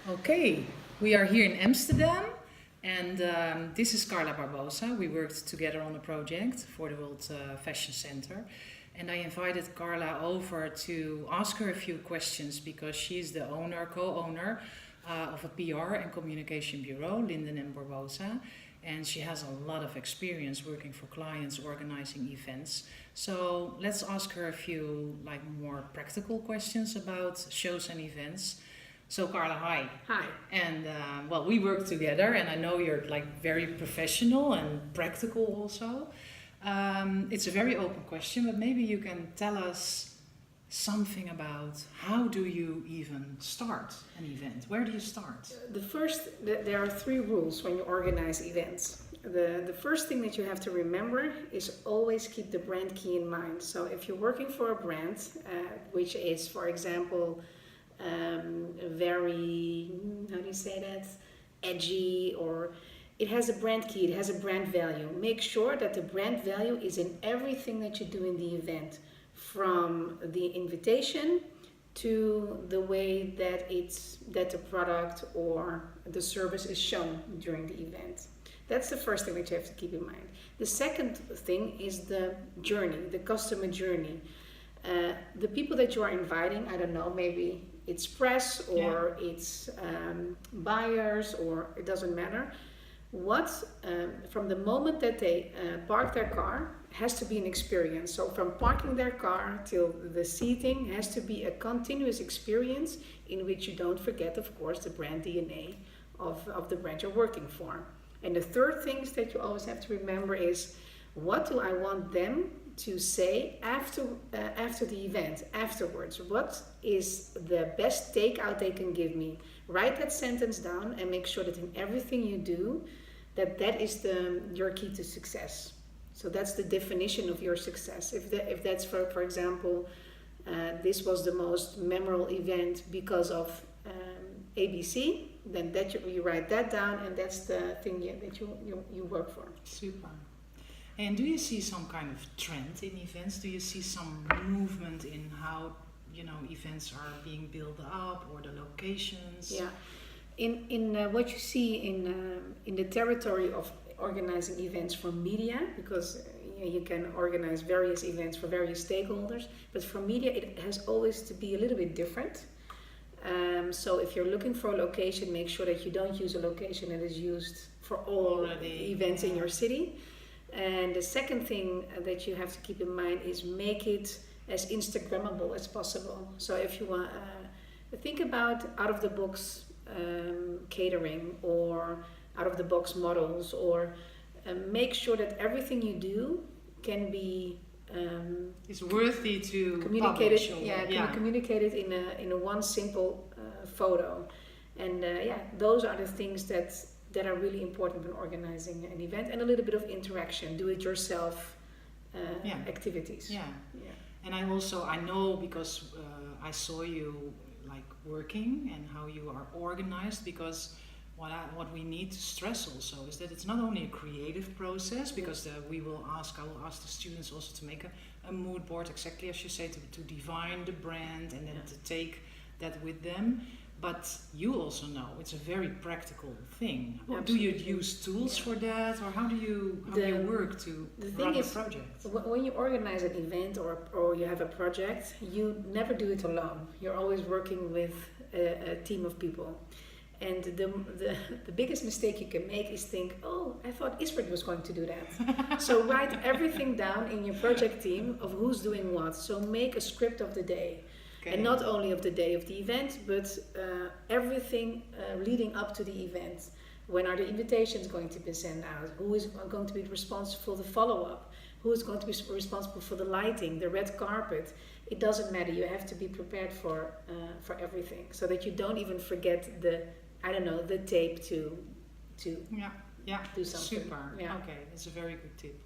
Okay, we are here in Amsterdam, and this is Carla Barbosa. We worked together on a project for the World Fashion Center, and I invited Carla over to ask her a few questions because she's the owner, co-owner of a PR and communication bureau, Linden and Barbosa, and she has a lot of experience working for clients, organizing events. So let's ask her a few more practical questions about shows and events. So Carla, hi. Hi. And we work together, and I know you're very professional and practical also. It's a very open question, but maybe you can tell us something about how do you even start an event? Where do you start? There are three rules when you organize events. The first thing that you have to remember is always keep the brand key in mind. So if you're working for a brand, which is, for example, very, how do you say that, edgy, or it has a brand key, it has a brand value. Make sure that the brand value is in everything that you do in the event, from the invitation to the way that the product or the service is shown during the event. That's the first thing that you have to keep in mind. The second thing is the journey, the customer journey. The people that you are inviting, I don't know, maybe it's press or it's buyers, or it doesn't matter. From the moment that they park their car has to be an experience. So from parking their car till the seating has to be a continuous experience in which you don't forget, of course, the brand DNA of the brand you're working for. And the third thing that you always have to remember is, what do I want them to say after the event, afterwards? What is the best takeout they can give me? Write that sentence down and make sure that in everything you do, that is your key to success. So that's the definition of your success. If that's for example, this was the most memorable event because of ABC, then you write that down, and that's the thing that you work for. Super. And do you see some kind of trend in events? Do you see some movement in how events are being built up, or the locations? Yeah, in what you see in the territory of organizing events for media, because you can organize various events for various stakeholders, but for media it has always to be a little bit different. So if you're looking for a location, make sure that you don't use a location that is used for all events in your city. And the second thing that you have to keep in mind is make it as Instagrammable as possible. So if you want, think about out-of-the-box catering or out-of-the-box models, or make sure that everything you do can be it's worthy to communicated. Publish, Communicated in a one simple photo. And those are the things that are really important when organizing an event, and a little bit of interaction, do-it-yourself activities. Yeah. And I know because I saw you working and how you are organized, because what we need to stress also is that it's not only a creative process, because I will ask the students also to make a mood board, exactly as you say, to define the brand and then to take that with them. But you also know it's a very practical thing. Do you use tools for that, or how do you work to run a project? When you organize an event or you have a project, you never do it alone. You're always working with a team of people. And the biggest mistake you can make is think, oh, I thought Isbert was going to do that. So write everything down in your project team of who's doing what. So make a script of the day. Okay. And not only of the day of the event, but everything leading up to the event. When are the invitations going to be sent out? Who is going to be responsible for the follow-up? Who is going to be responsible for the lighting, the red carpet? It doesn't matter. You have to be prepared for everything, so that you don't even forget the tape to do something. Super. Yeah. Okay, that's a very good tip.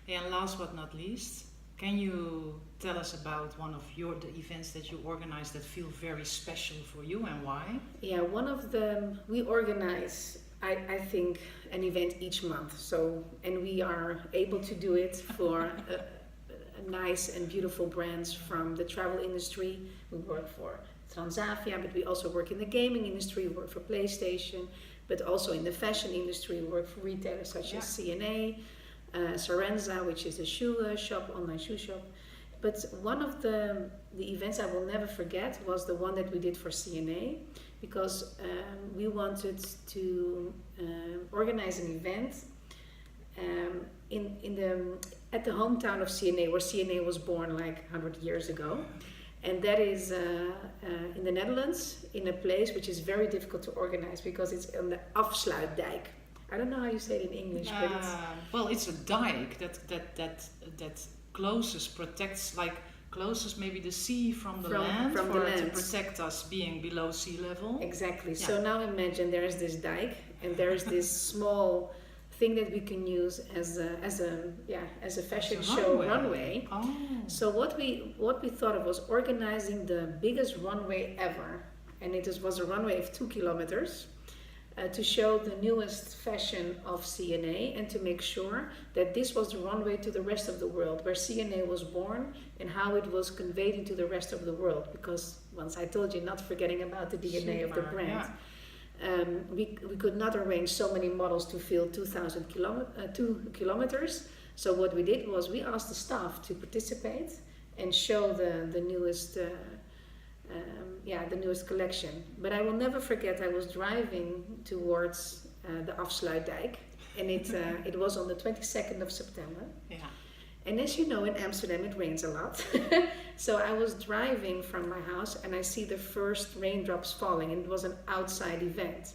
And last but not least, can you tell us about one of the events that you organize that feel very special for you, and why? Yeah, one of them, we organize, I think, an event each month. So, and we are able to do it for nice and beautiful brands from the travel industry. We work for Transavia, but we also work in the gaming industry, we work for PlayStation, but also in the fashion industry, we work for retailers such as CNA, Sarenza, which is a shoe shop, online shoe shop. But one of the events I will never forget was the one that we did for CNA, because we wanted to organize an event at the hometown of CNA, where CNA was born like 100 years ago. And that is in the Netherlands, in a place which is very difficult to organize because it's on the Afsluitdijk. I don't know how you say it in English, but it's... Well, it's a dike that closes maybe the sea from the land to protect us being below sea level. Exactly. Yeah. So now imagine there is this dike and there is this small thing that we can use as a fashion show runway. Oh. So what we thought of was organizing the biggest runway ever, and it was a runway of 2 kilometers. To show the newest fashion of CNA and to make sure that this was the runway to the rest of the world, where CNA was born and how it was conveyed into the rest of the world. Because once I told you, not forgetting about the DNA of the brand, we could not arrange so many models to fill 2 kilometers. So what we did was we asked the staff to participate and show the newest the newest collection. But I will never forget, I was driving towards the Afsluitdijk, and it was on the 22nd of September. Yeah. And as you know, in Amsterdam it rains a lot. So I was driving from my house and I see the first raindrops falling, and it was an outside event.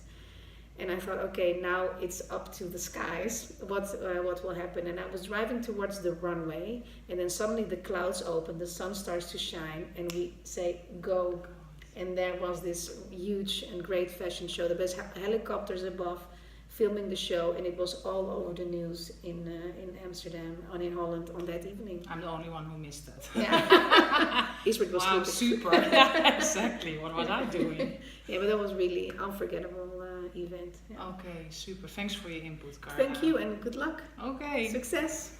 And I thought, okay, now it's up to the skies. What will happen? And I was driving towards the runway, and then suddenly the clouds open, the sun starts to shine, and we say, go. And there was this huge and great fashion show. There was helicopters above filming the show, and it was all over the news in Amsterdam and in Holland on that evening. I'm the only one who missed that. Yeah. Eastwood was wow, super. Yeah, exactly. What was I doing? Yeah, but that was really unforgettable event. Yeah. Okay, super. Thanks for your input, Carla. Thank you, and good luck. Okay. Success.